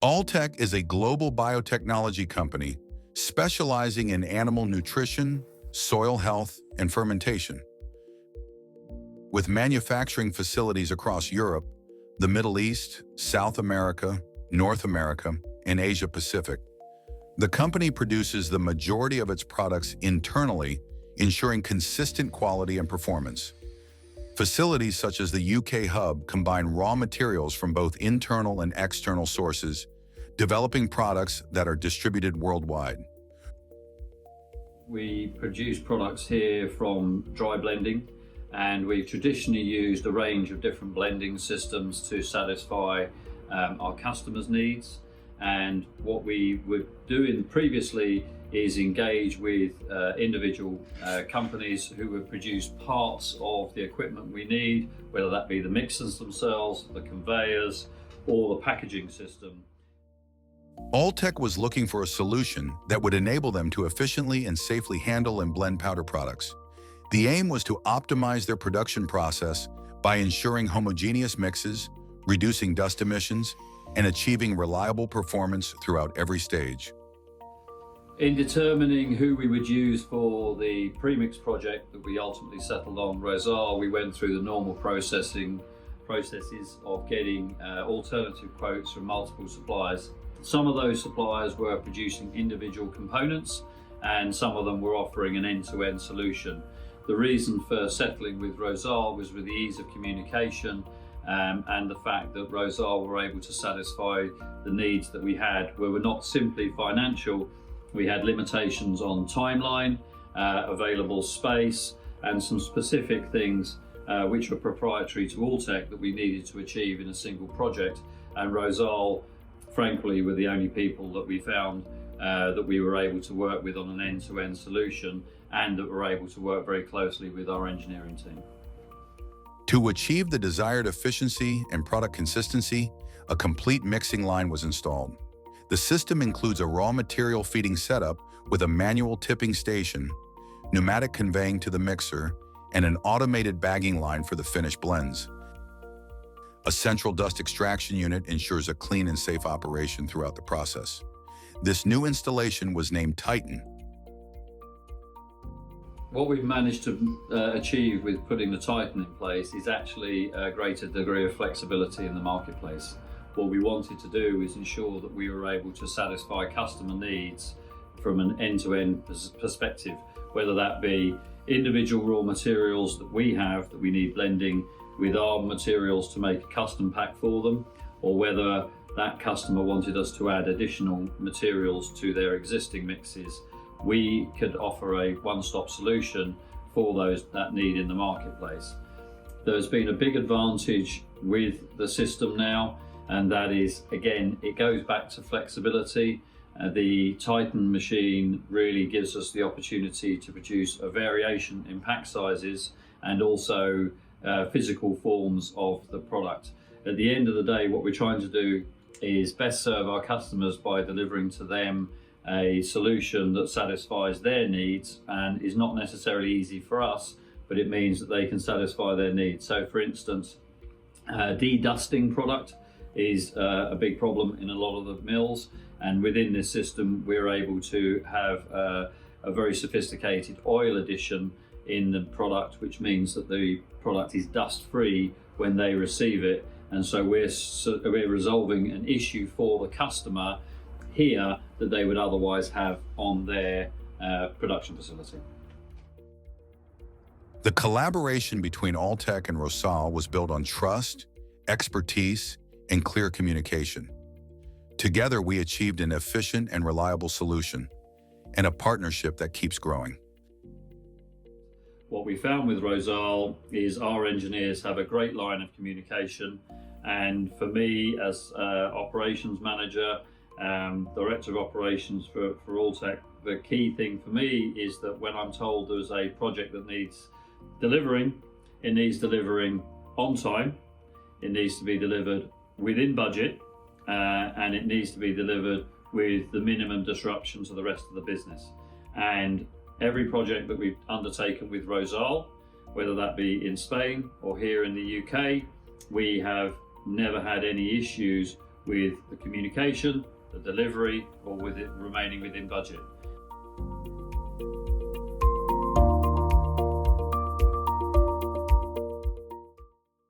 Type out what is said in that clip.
Alltech is a global biotechnology company specializing in animal nutrition, soil health, and fermentation. With manufacturing facilities across Europe, the Middle East, South America, North America, and Asia Pacific, the company produces the majority of its products internally, ensuring consistent quality and performance. Facilities such as the UK hub combine raw materials from both internal and external sources, developing products that are distributed worldwide. We produce products here from dry blending, and we've traditionally used a range of different blending systems to satisfy our customers' needs. And what we were doing previously is engage with individual companies who would produce parts of the equipment we need, whether that be the mixers themselves, the conveyors, or the packaging system. Alltech was looking for a solution that would enable them to efficiently and safely handle and blend powder products. The aim was to optimize their production process by ensuring homogeneous mixes, reducing dust emissions, and achieving reliable performance throughout every stage. In determining who we would use for the premix project that we ultimately settled on, Rosal, we went through the normal processes of getting alternative quotes from multiple suppliers. Some of those suppliers were producing individual components, and some of them were offering an end-to-end solution. The reason for settling with Rosal was with the ease of communication and the fact that Rosal were able to satisfy the needs that we had, where we're not simply financial. We had limitations on timeline, available space, and some specific things which were proprietary to Alltech that we needed to achieve in a single project. And Rosal, frankly, were the only people that we found that we were able to work with on an end-to-end solution, and that were able to work very closely with our engineering team. To achieve the desired efficiency and product consistency, a complete mixing line was installed. The system includes a raw material feeding setup with a manual tipping station, pneumatic conveying to the mixer, and an automated bagging line for the finished blends. A central dust extraction unit ensures a clean and safe operation throughout the process. This new installation was named Titan. What we've managed to achieve with putting the Titan in place is actually a greater degree of flexibility in the marketplace. What we wanted to do is ensure that we were able to satisfy customer needs from an end-to-end perspective, whether that be individual raw materials that we have that we need blending with our materials to make a custom pack for them, or whether that customer wanted us to add additional materials to their existing mixes. We could offer a one-stop solution for that need in the marketplace. There's been a big advantage with the system now, and that is, again, it goes back to flexibility. The Titan machine really gives us the opportunity to produce a variation in pack sizes and also physical forms of the product. At the end of the day, what we're trying to do is best serve our customers by delivering to them a solution that satisfies their needs and is not necessarily easy for us, but it means that they can satisfy their needs. So for instance, de-dusting product is a big problem in a lot of the mills, and within this system we're able to have a very sophisticated oil addition in the product, which means that the product is dust free when they receive it, and so we're resolving an issue for the customer here that they would otherwise have on their production facility. The collaboration between Alltech and Rosal was built on trust, expertise, and clear communication. Together, we achieved an efficient and reliable solution, and a partnership that keeps growing. What we found with Rosal is our engineers have a great line of communication, and for me as operations manager, director of operations for Alltech, the key thing for me is that when I'm told there's a project that needs delivering, it needs delivering on time, it needs to be delivered within budget, and it needs to be delivered with the minimum disruption to the rest of the business. And every project that we've undertaken with Rosal, whether that be in Spain or here in the UK, we have never had any issues with the communication, the delivery, or with it remaining within budget.